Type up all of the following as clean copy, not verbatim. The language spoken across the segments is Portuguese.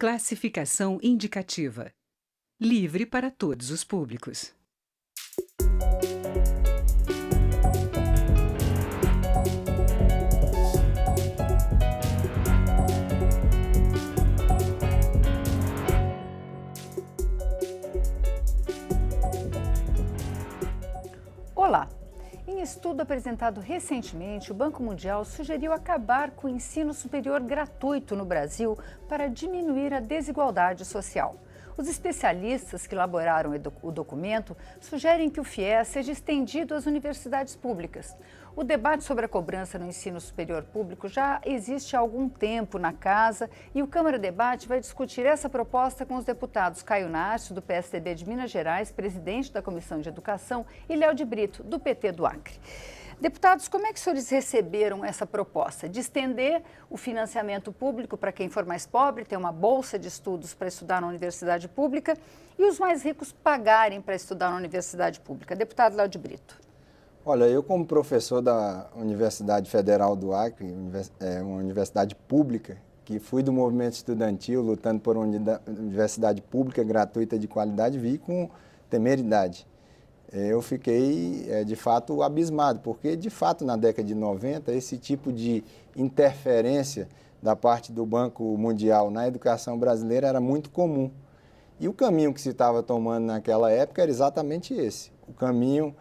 Classificação indicativa. Livre para todos os públicos. Olá! Em estudo apresentado recentemente, o Banco Mundial sugeriu acabar com o ensino superior gratuito no Brasil para diminuir a desigualdade social. Os especialistas que elaboraram o documento sugerem que o FIES seja estendido às universidades públicas. O debate sobre a cobrança no ensino superior público já existe há algum tempo na Casa e o Câmara Debate vai discutir essa proposta com os deputados Caio Narcio, do PSDB de Minas Gerais, presidente da Comissão de Educação, e Léo de Brito, do PT do Acre. Deputados, como é que os senhores receberam essa proposta de estender o financiamento público para quem for mais pobre, ter uma bolsa de estudos para estudar na universidade pública e os mais ricos pagarem para estudar na universidade pública? Deputado Léo de Brito. Olha, eu como professor da Universidade Federal do Acre, uma universidade pública, que fui do movimento estudantil lutando por uma universidade pública gratuita de qualidade, vi com temeridade. Eu fiquei, de fato, abismado, porque, de fato, na década de 90, esse tipo de interferência da parte do Banco Mundial na educação brasileira era muito comum. E o caminho que se estava tomando naquela época era exatamente esse, o caminho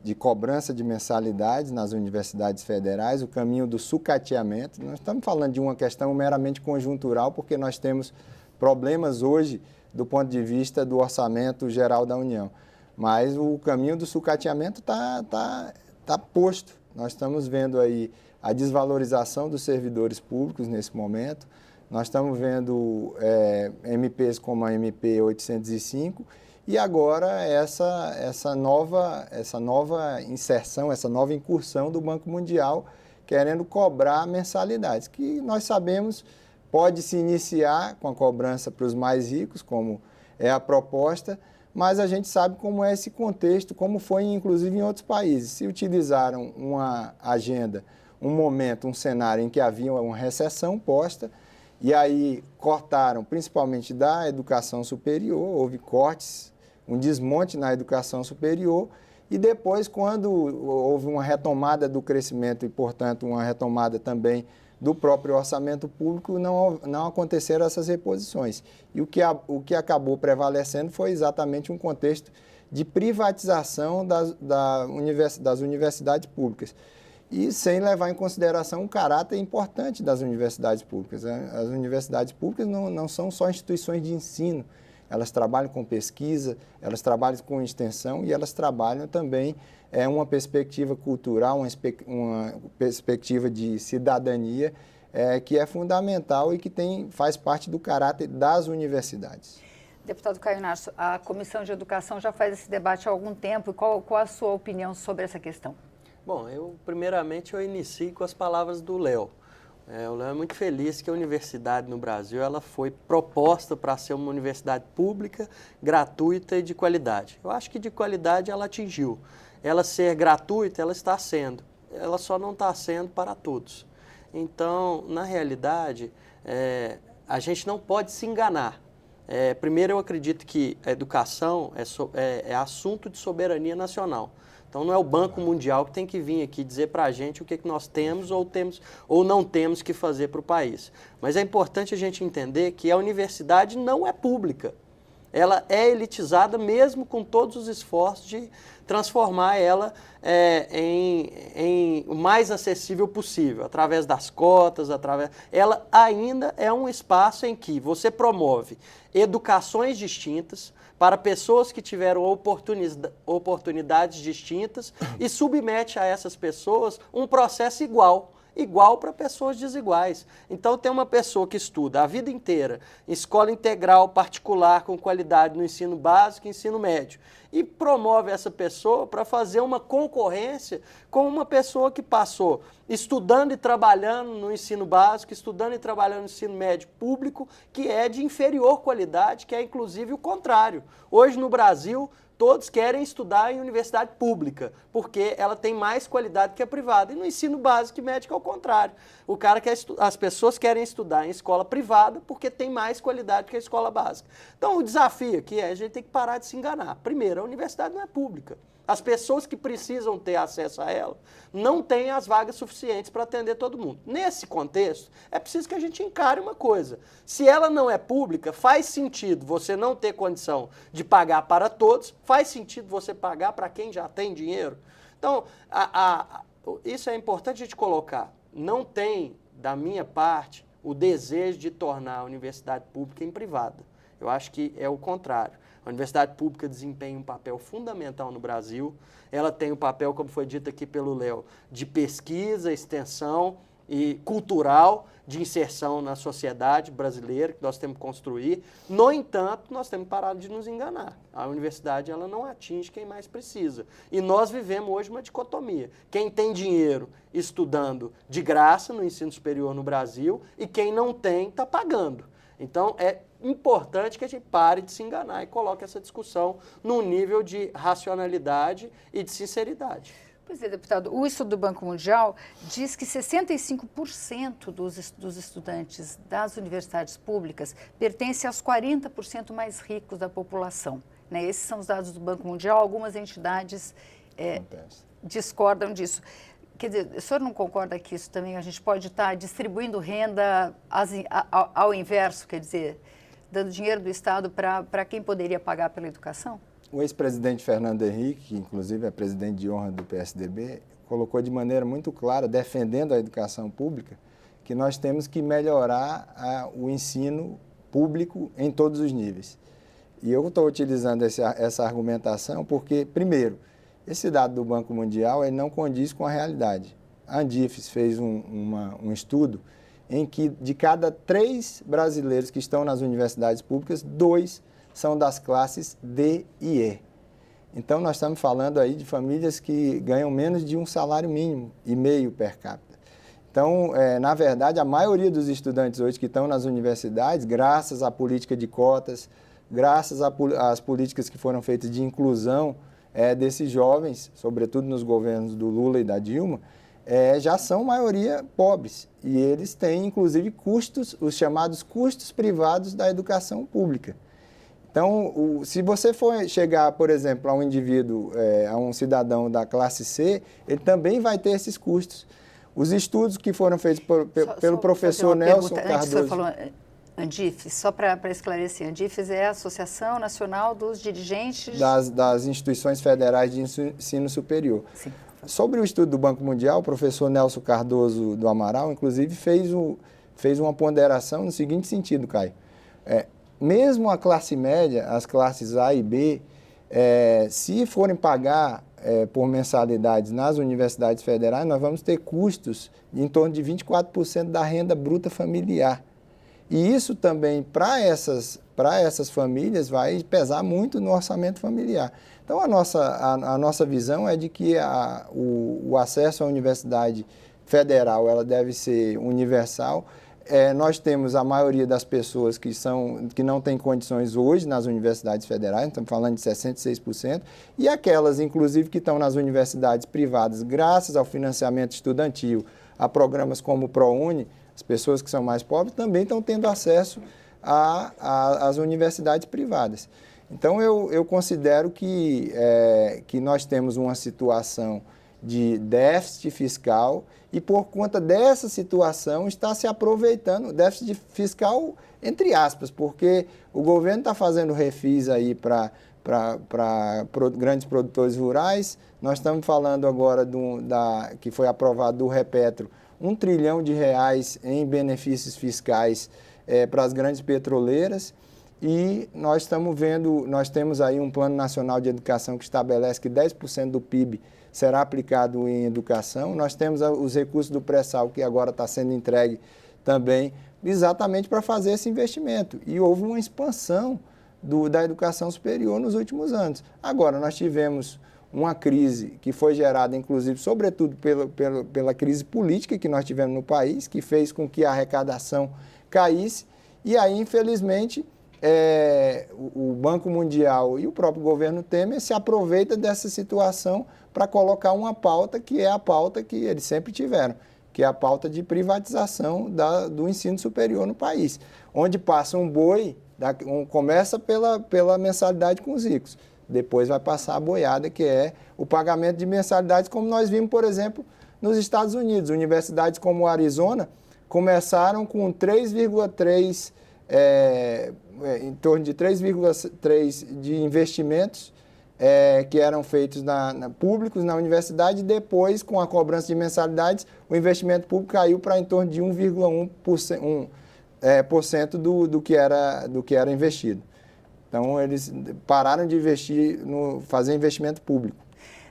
de cobrança de mensalidades nas universidades federais, o caminho do sucateamento. Nós estamos falando de uma questão meramente conjuntural, porque nós temos problemas hoje do ponto de vista do orçamento geral da União. Mas o caminho do sucateamento tá posto. Nós estamos vendo aí a desvalorização dos servidores públicos nesse momento. Nós estamos vendo MPs como a MP 805 e agora essa nova inserção, essa nova incursão do Banco Mundial querendo cobrar mensalidades, que nós sabemos pode se iniciar com a cobrança para os mais ricos, como é a proposta, mas a gente sabe como é esse contexto, como foi inclusive em outros países. Se utilizaram uma agenda, um momento, um cenário em que havia uma recessão posta, e aí cortaram principalmente da educação superior, houve cortes, um desmonte na educação superior, e depois, quando houve uma retomada do crescimento e, portanto, uma retomada também do próprio orçamento público, não aconteceram essas reposições. E o que acabou prevalecendo foi exatamente um contexto de privatização das universidades públicas. E sem levar em consideração o caráter importante das universidades públicas. As universidades públicas não são só instituições de ensino, elas trabalham com pesquisa, elas trabalham com extensão e elas trabalham também uma perspectiva cultural, uma perspectiva de cidadania que é fundamental e que faz parte do caráter das universidades. Deputado Caio Narcio, a Comissão de Educação já faz esse debate há algum tempo. Qual a sua opinião sobre essa questão? Bom, primeiramente eu inicio com as palavras do Léo. O Léo é muito feliz que a universidade no Brasil ela foi proposta para ser uma universidade pública, gratuita e de qualidade. Eu acho que de qualidade ela atingiu. Ela ser gratuita, ela está sendo. Ela só não está sendo para todos. Então, na realidade, a gente não pode se enganar. Primeiro, eu acredito que a educação é assunto de soberania nacional. Então, não é o Banco Mundial que tem que vir aqui dizer para a gente o que nós temos ou não temos que fazer para o país. Mas é importante a gente entender que a universidade não é pública. Ela é elitizada mesmo com todos os esforços de transformar ela em o mais acessível possível, através das cotas, Ela ainda é um espaço em que você promove educações distintas para pessoas que tiveram oportunidades distintas e submete a essas pessoas um processo igual para pessoas desiguais. Então, tem uma pessoa que estuda a vida inteira, escola integral particular com qualidade no ensino básico e ensino médio, e promove essa pessoa para fazer uma concorrência com uma pessoa que passou estudando e trabalhando no ensino básico, estudando e trabalhando no ensino médio público, que é de inferior qualidade, que é inclusive o contrário. Hoje no Brasil, todos querem estudar em universidade pública, porque ela tem mais qualidade que a privada. E no ensino básico e médico é o contrário. As pessoas querem estudar em escola privada porque tem mais qualidade que a escola básica. Então o desafio aqui é a gente tem que parar de se enganar. Primeiro, a universidade não é pública. As pessoas que precisam ter acesso a ela não têm as vagas suficientes para atender todo mundo. Nesse contexto, é preciso que a gente encare uma coisa. Se ela não é pública, faz sentido você não ter condição de pagar para todos, faz sentido você pagar para quem já tem dinheiro. Então, isso é importante a gente colocar. Não tem, da minha parte, o desejo de tornar a universidade pública em privada. Eu acho que é o contrário. A universidade pública desempenha um papel fundamental no Brasil. Ela tem o papel, como foi dito aqui pelo Léo, de pesquisa, extensão e cultural, de inserção na sociedade brasileira, que nós temos que construir. No entanto, nós temos que parar de nos enganar. A universidade ela não atinge quem mais precisa. E nós vivemos hoje uma dicotomia. Quem tem dinheiro estudando de graça no ensino superior no Brasil e quem não tem está pagando. Então, é importante que a gente pare de se enganar e coloque essa discussão num nível de racionalidade e de sinceridade. Pois é, deputado, o estudo do Banco Mundial diz que 65% dos estudantes das universidades públicas pertencem aos 40% mais ricos da população. Né? Esses são os dados do Banco Mundial, algumas entidades discordam disso. Quer dizer, o senhor não concorda que isso também a gente pode estar distribuindo renda ao inverso, quer dizer, dando dinheiro do Estado para quem poderia pagar pela educação? O ex-presidente Fernando Henrique, que inclusive é presidente de honra do PSDB, colocou de maneira muito clara, defendendo a educação pública, que nós temos que melhorar o ensino público em todos os níveis. E eu estou utilizando essa argumentação porque, primeiro, esse dado do Banco Mundial ele não condiz com a realidade. A Andifes fez um estudo em que de cada 3 brasileiros que estão nas universidades públicas, 2 são das classes D e E. Então, nós estamos falando aí de famílias que ganham menos de um salário mínimo e meio per capita. Então, na verdade, a maioria dos estudantes hoje que estão nas universidades, graças à política de cotas, graças às políticas que foram feitas de inclusão desses jovens, sobretudo nos governos do Lula e da Dilma, já são maioria pobres. E eles têm, inclusive, custos, os chamados custos privados da educação pública. Então, se você for chegar, por exemplo, a um indivíduo, a um cidadão da classe C, ele também vai ter esses custos. Os estudos que foram feitos pelo professor Nelson Cardoso... Antes, o senhor falou Andifes, só para esclarecer, Andifes é a Associação Nacional dos Dirigentes... Das instituições federais de ensino superior. Sim. Sobre o estudo do Banco Mundial, o professor Nelson Cardoso do Amaral, inclusive, fez uma ponderação no seguinte sentido, Caio. Mesmo a classe média, as classes A e B, se forem pagar por mensalidades nas universidades federais, nós vamos ter custos em torno de 24% da renda bruta familiar. E isso também, para essas famílias, vai pesar muito no orçamento familiar. Então, a nossa visão é de que o acesso à universidade federal ela deve ser universal. Nós temos a maioria das pessoas que não têm condições hoje nas universidades federais, estamos falando de 66%, e aquelas, inclusive, que estão nas universidades privadas, graças ao financiamento estudantil, a programas como o ProUni, as pessoas que são mais pobres também estão tendo acesso às universidades privadas. Então, eu considero que nós temos uma situação de déficit fiscal e, por conta dessa situação, está se aproveitando, déficit fiscal entre aspas, porque o governo está fazendo refis aí para grandes produtores rurais. Nós estamos falando agora que foi aprovado do Repetro, R$1 trilhão em benefícios fiscais para as grandes petroleiras. E nós temos aí um Plano Nacional de Educação que estabelece que 10% do PIB será aplicado em educação. Nós temos os recursos do pré-sal, que agora está sendo entregue também, exatamente para fazer esse investimento. E houve uma expansão da educação superior nos últimos anos. Agora, nós tivemos uma crise que foi gerada, inclusive, sobretudo pela crise política que nós tivemos no país, que fez com que a arrecadação caísse, e aí, infelizmente, o Banco Mundial e o próprio governo Temer se aproveitam dessa situação para colocar uma pauta que é a pauta que eles sempre tiveram, que é a pauta de privatização do ensino superior no país, onde passa um boi, começa pela mensalidade com os ricos, depois vai passar a boiada, que é o pagamento de mensalidades, como nós vimos, por exemplo, nos Estados Unidos. Universidades como o Arizona começaram com 3,3, em torno de 3,3 de investimentos que eram feitos públicos na universidade, e depois, com a cobrança de mensalidades, o investimento público caiu para em torno de 1,1% do que era investido. Então, eles pararam de fazer investimento público.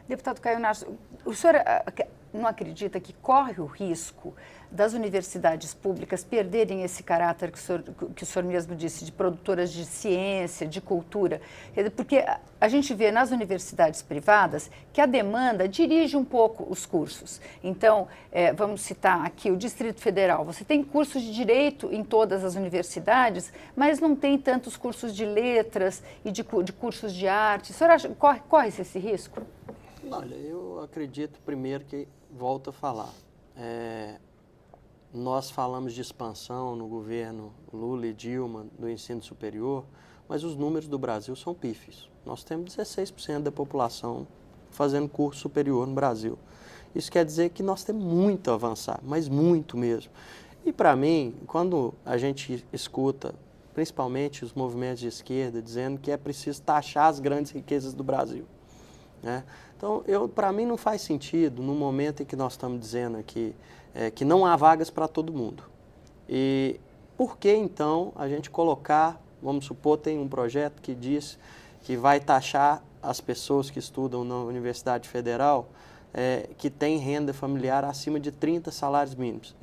Deputado Caio Narso, o senhor não acredita que corre o risco das universidades públicas perderem esse caráter que o senhor mesmo disse, de produtoras de ciência, de cultura? Porque a gente vê nas universidades privadas que a demanda dirige um pouco os cursos. Então, vamos citar aqui o Distrito Federal. Você tem cursos de direito em todas as universidades, mas não tem tantos cursos de letras e de cursos de arte. O senhor acha, corre-se esse risco? Olha, eu acredito primeiro que, volto a falar, nós falamos de expansão no governo Lula e Dilma do ensino superior, mas os números do Brasil são pífios. Nós temos 16% da população fazendo curso superior no Brasil. Isso quer dizer que nós temos muito a avançar, mas muito mesmo. E para mim, quando a gente escuta, principalmente os movimentos de esquerda, dizendo que é preciso taxar as grandes riquezas do Brasil, né? Então, para mim não faz sentido, no momento em que nós estamos dizendo aqui que não há vagas para todo mundo. E por que, então, a gente colocar, vamos supor, tem um projeto que diz que vai taxar as pessoas que estudam na Universidade Federal, que tem renda familiar acima de 30 salários mínimos.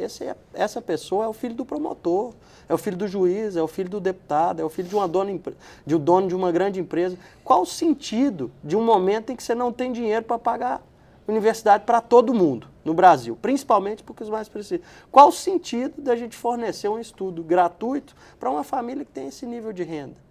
Essa pessoa é o filho do promotor, é o filho do juiz, é o filho do deputado, é o filho de um dono de uma grande empresa. Qual o sentido de um momento em que você não tem dinheiro para pagar universidade para todo mundo no Brasil, principalmente porque os mais precisam? Qual o sentido da gente fornecer um estudo gratuito para uma família que tem esse nível de renda?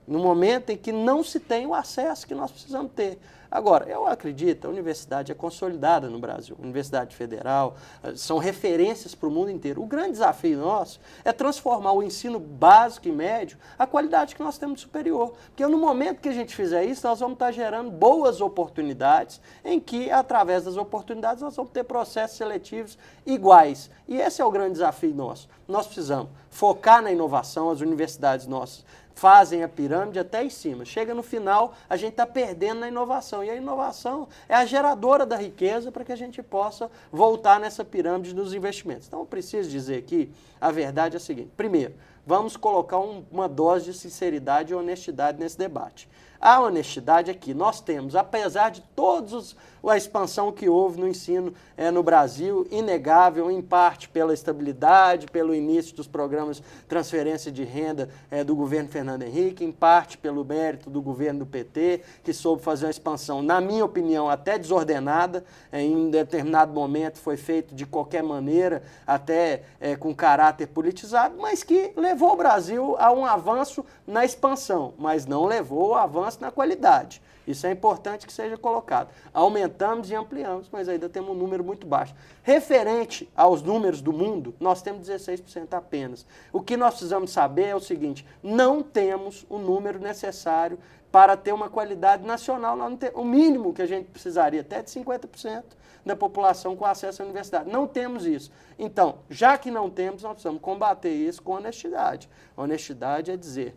No momento em que não se tem o acesso que nós precisamos ter. Agora, eu acredito, a universidade é consolidada no Brasil, Universidade Federal, são referências para o mundo inteiro. O grande desafio nosso é transformar o ensino básico e médio a qualidade que nós temos superior. Porque no momento que a gente fizer isso, nós vamos estar gerando boas oportunidades, em que, através das oportunidades, nós vamos ter processos seletivos iguais. E esse é o grande desafio nosso. Nós precisamos focar na inovação, as universidades nossas fazem a pirâmide até em cima. Chega no final, a gente está perdendo na inovação. E a inovação é a geradora da riqueza para que a gente possa voltar nessa pirâmide dos investimentos. Então, eu preciso dizer aqui, a verdade é a seguinte. Primeiro, vamos colocar uma dose de sinceridade e honestidade nesse debate. A honestidade é que nós temos, apesar de toda a expansão que houve no ensino no Brasil, inegável, em parte pela estabilidade, pelo início dos programas de transferência de renda do governo Fernando Henrique, em parte pelo mérito do governo do PT, que soube fazer uma expansão, na minha opinião, até desordenada, em um determinado momento foi feito de qualquer maneira, até com caráter politizado, mas que levou o Brasil a um avanço na expansão, mas não levou ao avanço na qualidade. Isso é importante que seja colocado. Aumentamos e ampliamos, mas ainda temos um número muito baixo. Referente aos números do mundo, nós temos 16% apenas. O que nós precisamos saber é o seguinte: não temos o número necessário para ter uma qualidade nacional. O mínimo que a gente precisaria, até de 50% da população com acesso à universidade. Não temos isso. Então, já que não temos, nós precisamos combater isso com honestidade. Honestidade é dizer,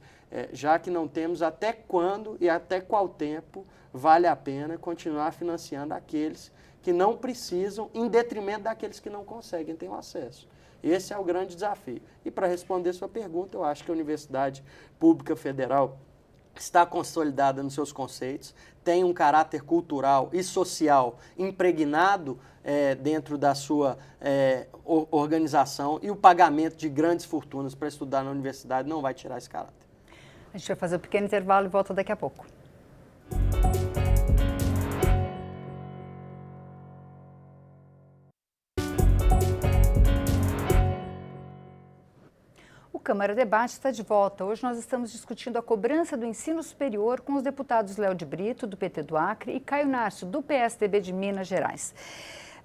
já que não temos, até quando e até qual tempo vale a pena continuar financiando aqueles que não precisam, em detrimento daqueles que não conseguem ter o acesso. Esse é o grande desafio. E para responder sua pergunta, eu acho que a Universidade Pública Federal está consolidada nos seus conceitos, tem um caráter cultural e social impregnado dentro da sua organização, e o pagamento de grandes fortunas para estudar na universidade não vai tirar esse caráter. A gente vai fazer um pequeno intervalo e volta daqui a pouco. O Câmara Debate está de volta. Hoje nós estamos discutindo a cobrança do ensino superior com os deputados Léo de Brito, do PT do Acre, e Caio Nárcio, do PSDB de Minas Gerais.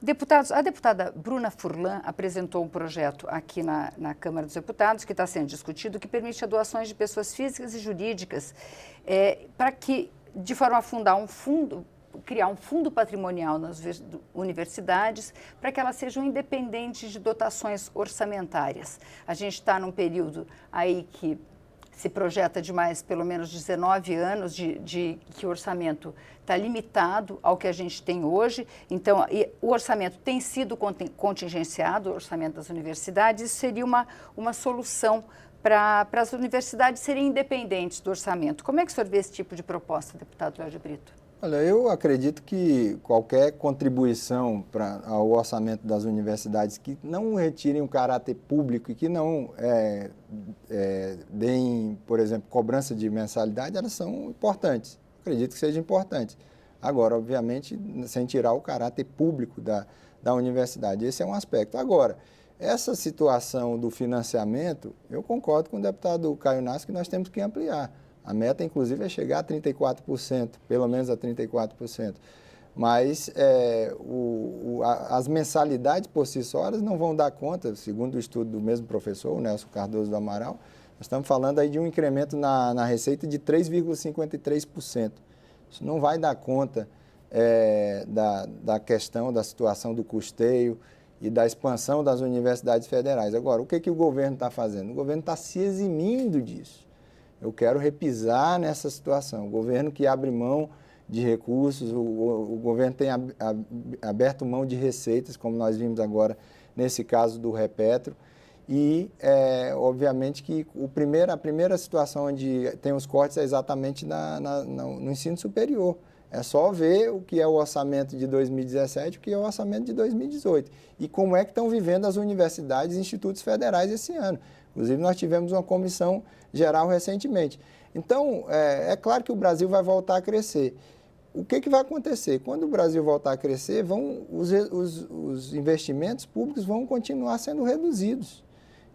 Deputados, a deputada Bruna Furlan apresentou um projeto aqui na Câmara dos Deputados, que está sendo discutido, que permite a doações de pessoas físicas e jurídicas para que, de forma a criar um fundo patrimonial nas universidades para que elas sejam independentes de dotações orçamentárias. A gente está num período aí que se projeta de mais pelo menos 19 anos de que o orçamento está limitado ao que a gente tem hoje. Então, o orçamento tem sido contingenciado, o orçamento das universidades. Isso seria uma solução para as universidades serem independentes do orçamento. Como é que o senhor vê esse tipo de proposta, deputado Léo de Brito? Olha, eu acredito que qualquer contribuição ao orçamento das universidades que não retirem o caráter público e que não deem, por exemplo, cobrança de mensalidade, elas são importantes. Acredito que sejam importantes. Agora, obviamente, sem tirar o caráter público da universidade. Esse é um aspecto. Agora, essa situação do financiamento, eu concordo com o deputado Caio Nárcio que nós temos que ampliar. A meta, inclusive, é chegar a 34%, pelo menos a 34%. Mas as mensalidades por si só elas não vão dar conta, segundo o estudo do mesmo professor, o Nelson Cardoso do Amaral, nós estamos falando aí de um incremento na receita de 3,53%. Isso não vai dar conta da questão da situação do custeio e da expansão das universidades federais. Agora, o que o governo está fazendo? O governo está se eximindo disso. Eu quero repisar nessa situação. O governo que abre mão de recursos, o governo tem aberto mão de receitas, como nós vimos agora nesse caso do Repetro. E, obviamente, que a primeira situação onde tem os cortes é exatamente no ensino superior. É só ver o que é o orçamento de 2017 e o que é o orçamento de 2018. E como é que estão vivendo as universidades e institutos federais esse ano. Inclusive, nós tivemos uma comissão geral recentemente. Então, é claro que o Brasil vai voltar a crescer. O que vai acontecer? Quando o Brasil voltar a crescer, os investimentos públicos vão continuar sendo reduzidos.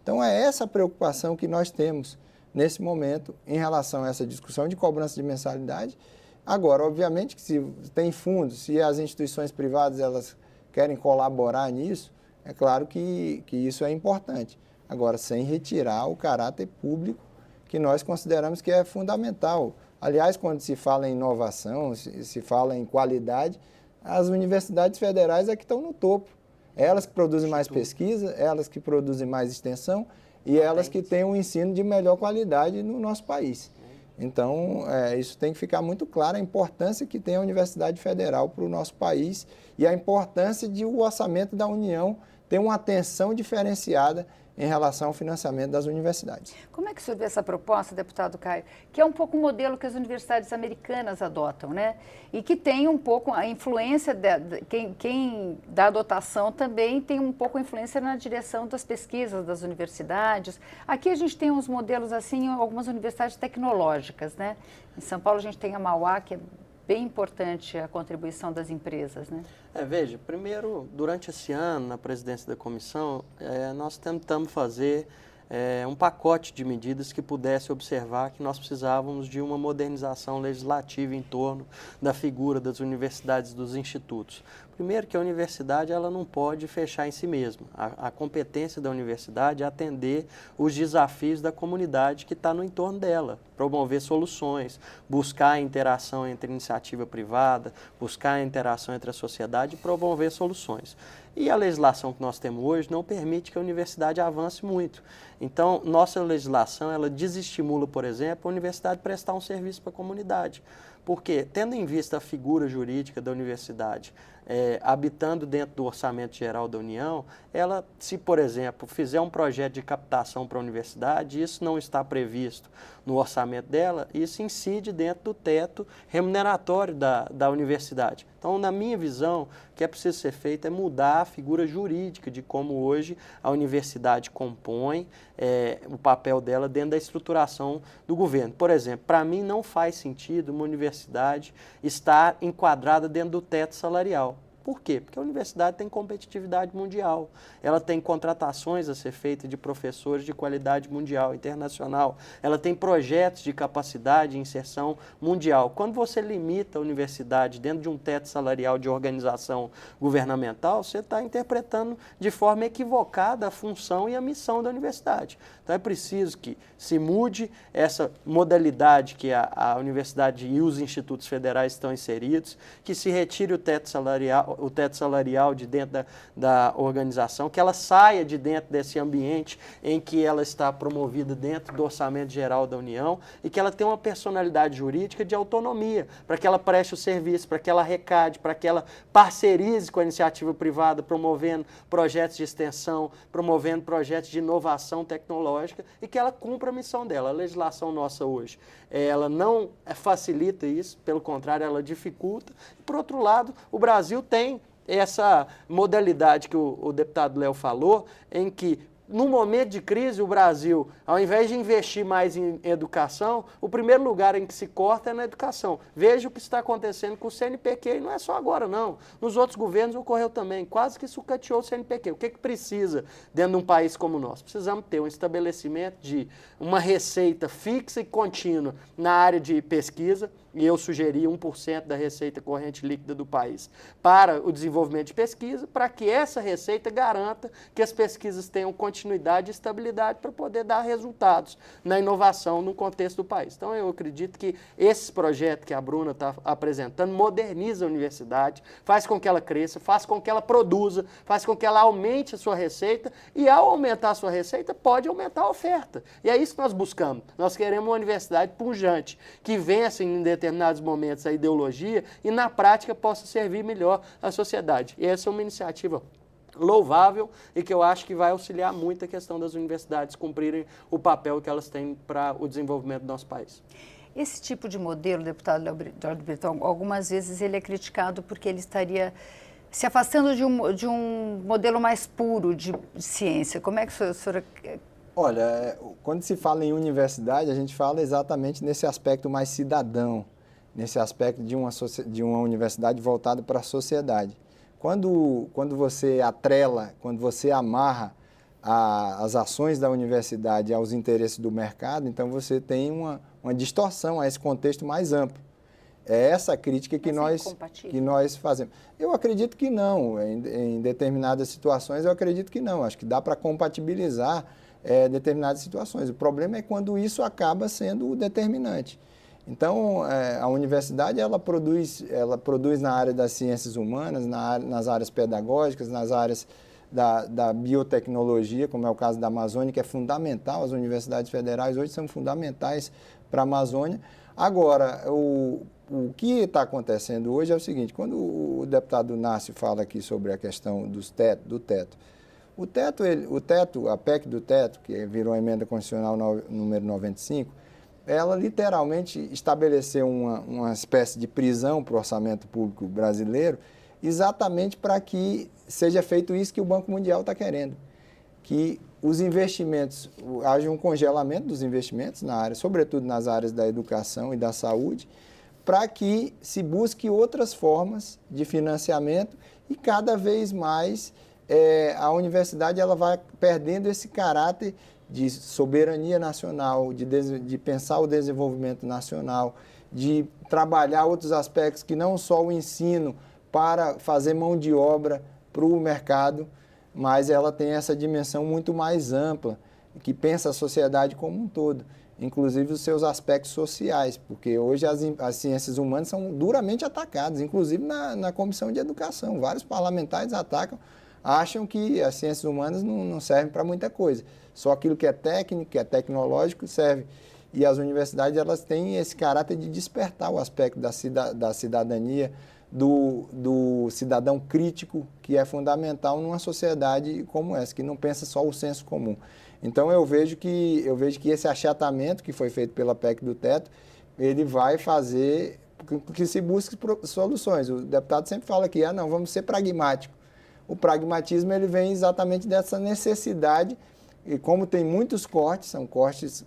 Então, é essa a preocupação que nós temos nesse momento em relação a essa discussão de cobrança de mensalidade. Agora, obviamente, que se tem fundos, se as instituições privadas elas querem colaborar nisso, é claro que isso é importante. Agora, sem retirar o caráter público que nós consideramos que é fundamental. Aliás, quando se fala em inovação, se fala em qualidade, as universidades federais é que estão no topo. Elas que produzem mais pesquisa, elas que produzem mais extensão e elas que têm um ensino de melhor qualidade no nosso país. Então, isso tem que ficar muito claro, a importância que tem a Universidade Federal para o nosso país e a importância de o orçamento da União ter uma atenção diferenciada em relação ao financiamento das universidades. Como é que o senhor vê essa proposta, deputado Caio, que é um pouco o modelo que as universidades americanas adotam, né? E que tem um pouco a influência, quem dá a dotação também tem um pouco a influência na direção das pesquisas das universidades. Aqui a gente tem uns modelos assim, algumas universidades tecnológicas, né? Em São Paulo a gente tem a Mauá, que é bem importante a contribuição das empresas, né? Veja, primeiro, durante esse ano, na presidência da comissão, nós tentamos fazer um pacote de medidas que pudesse observar que nós precisávamos de uma modernização legislativa em torno da figura das universidades e dos institutos. Primeiro que a universidade ela não pode fechar em si mesma. A competência da universidade é atender os desafios da comunidade que está no entorno dela, promover soluções, buscar a interação entre iniciativa privada, buscar a interação entre a sociedade e promover soluções. E a legislação que nós temos hoje não permite que a universidade avance muito. Então, nossa legislação ela desestimula, por exemplo, a universidade prestar um serviço para a comunidade. Porque, tendo em vista a figura jurídica da universidade, habitando dentro do orçamento geral da União, ela, se, por exemplo, fizer um projeto de captação para a universidade, isso não está previsto no orçamento dela, isso incide dentro do teto remuneratório da universidade. Então, na minha visão, o que é preciso ser feito é mudar a figura jurídica de como hoje a universidade compõe o papel dela dentro da estruturação do governo. Por exemplo, para mim não faz sentido uma universidade estar enquadrada dentro do teto salarial. Por quê? Porque a universidade tem competitividade mundial, ela tem contratações a ser feitas de professores de qualidade mundial, internacional, ela tem projetos de capacidade e inserção mundial. Quando você limita a universidade dentro de um teto salarial de organização governamental, você está interpretando de forma equivocada a função e a missão da universidade. Então é preciso que se mude essa modalidade que a universidade e os institutos federais estão inseridos, que se retire o teto salarial de dentro da organização, que ela saia de dentro desse ambiente em que ela está promovida dentro do orçamento geral da União e que ela tenha uma personalidade jurídica de autonomia, para que ela preste o serviço, para que ela arrecade, para que ela parcerize com a iniciativa privada, promovendo projetos de extensão, promovendo projetos de inovação tecnológica e que ela cumpra a missão dela. A legislação nossa hoje, ela não facilita isso, pelo contrário, ela dificulta. Por outro lado, o Brasil tem essa modalidade que o deputado Léo falou, em que, no momento de crise, o Brasil, ao invés de investir mais em educação, o primeiro lugar em que se corta é na educação. Veja o que está acontecendo com o CNPq, e não é só agora, não. Nos outros governos ocorreu também, quase que sucateou o CNPq. O que precisa dentro de um país como o nosso? Precisamos ter um estabelecimento de uma receita fixa e contínua na área de pesquisa, e eu sugeri 1% da receita corrente líquida do país para o desenvolvimento de pesquisa, para que essa receita garanta que as pesquisas tenham continuidade e estabilidade para poder dar resultados na inovação no contexto do país. Então, eu acredito que esse projeto que a Bruna está apresentando moderniza a universidade, faz com que ela cresça, faz com que ela produza, faz com que ela aumente a sua receita e, ao aumentar a sua receita, pode aumentar a oferta. E é isso que nós buscamos. Nós queremos uma universidade pujante, que vença em determinados momentos a ideologia e, na prática, possa servir melhor à sociedade. E essa é uma iniciativa louvável e que eu acho que vai auxiliar muito a questão das universidades cumprirem o papel que elas têm para o desenvolvimento do nosso país. Esse tipo de modelo, deputado Eduardo Britton, algumas vezes ele é criticado porque ele estaria se afastando de um modelo mais puro de ciência. Como é que a senhora... Olha, quando se fala em universidade, a gente fala exatamente nesse aspecto mais cidadão, nesse aspecto de uma universidade voltada para a sociedade. Quando você atrela, quando você amarra as ações da universidade aos interesses do mercado, então você tem uma distorção a esse contexto mais amplo. É essa crítica que nós fazemos. Eu acredito que não, em determinadas situações eu acredito que não, acho que dá para compatibilizar determinadas situações. O problema é quando isso acaba sendo o determinante. Então, a universidade ela produz na área das ciências humanas, nas áreas pedagógicas, nas áreas da biotecnologia, como é o caso da Amazônia, que é fundamental. As universidades federais hoje são fundamentais para a Amazônia. Agora, o que está acontecendo hoje é o seguinte: quando o deputado Nácio fala aqui sobre a questão do teto, a PEC do teto, que virou a emenda constitucional número 95, ela literalmente estabeleceu uma espécie de prisão para o orçamento público brasileiro, exatamente para que seja feito isso que o Banco Mundial está querendo, que os investimentos, haja um congelamento dos investimentos na área, sobretudo nas áreas da educação e da saúde, para que se busque outras formas de financiamento e cada vez mais a universidade ela vai perdendo esse caráter de soberania nacional, de pensar o desenvolvimento nacional, de trabalhar outros aspectos que não só o ensino para fazer mão de obra para o mercado, mas ela tem essa dimensão muito mais ampla, que pensa a sociedade como um todo, inclusive os seus aspectos sociais, porque hoje as ciências humanas são duramente atacadas, inclusive na Comissão de Educação. Vários parlamentares acham que as ciências humanas não servem para muita coisa. Só aquilo que é técnico, que é tecnológico, serve. E as universidades, elas têm esse caráter de despertar o aspecto da cidadania, do cidadão crítico, que é fundamental numa sociedade como essa, que não pensa só o senso comum. Então, eu vejo que esse achatamento que foi feito pela PEC do teto, ele vai fazer que se busque soluções. O deputado sempre fala aqui, não, vamos ser pragmáticos. O pragmatismo, ele vem exatamente dessa necessidade, e como tem muitos cortes, são cortes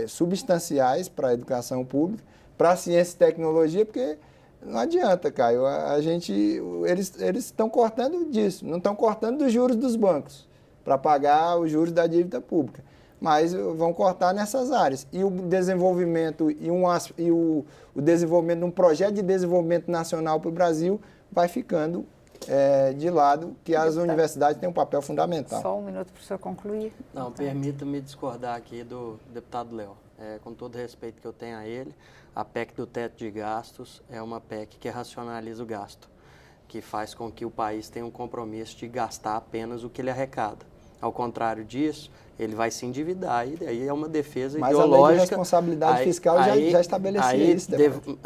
substanciais para a educação pública, para a ciência e tecnologia, porque não adianta, Caio, eles estão cortando disso, não estão cortando dos juros dos bancos, para pagar os juros da dívida pública, mas vão cortar nessas áreas. E o desenvolvimento, o desenvolvimento de um projeto de desenvolvimento nacional para o Brasil vai ficando de lado, que as universidades têm um papel fundamental. Só um minuto para o senhor concluir. Não, permita-me discordar aqui do deputado Léo. Com todo o respeito que eu tenho a ele, a PEC do teto de gastos é uma PEC que racionaliza o gasto, que faz com que o país tenha um compromisso de gastar apenas o que ele arrecada. Ao contrário disso, ele vai se endividar, e aí é uma defesa ideológica. Mas a lei de responsabilidade fiscal já estabelecia isso.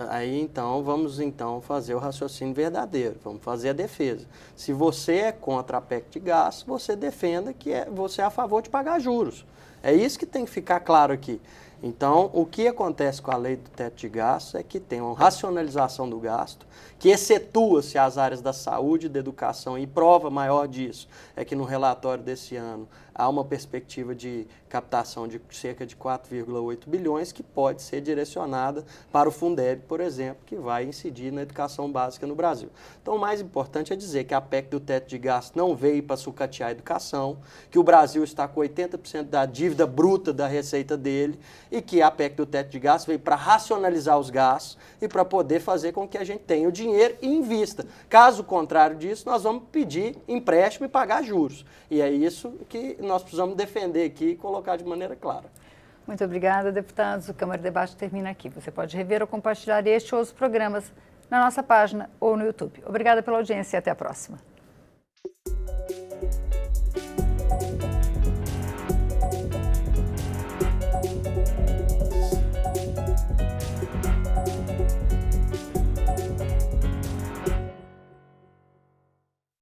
Aí, então, vamos fazer o raciocínio verdadeiro, vamos fazer a defesa. Se você é contra a PEC de gastos, você defenda que você é a favor de pagar juros. É isso que tem que ficar claro aqui. Então, o que acontece com a lei do teto de gastos é que tem uma racionalização do gasto, que excetua-se as áreas da saúde e da educação, e prova maior disso é que no relatório desse ano há uma perspectiva de captação de cerca de 4,8 bilhões que pode ser direcionada para o Fundeb, por exemplo, que vai incidir na educação básica no Brasil. Então, o mais importante é dizer que a PEC do teto de gastos não veio para sucatear a educação, que o Brasil está com 80% da dívida bruta da receita dele, e que a PEC do teto de gastos veio para racionalizar os gastos e para poder fazer com que a gente tenha o dinheiro e invista. Caso contrário disso, nós vamos pedir empréstimo e pagar juros. E é isso que nós precisamos defender aqui e colocar de maneira clara. Muito obrigada, deputados. O Câmara Debate termina aqui. Você pode rever ou compartilhar este ou outros programas na nossa página ou no YouTube. Obrigada pela audiência e até a próxima.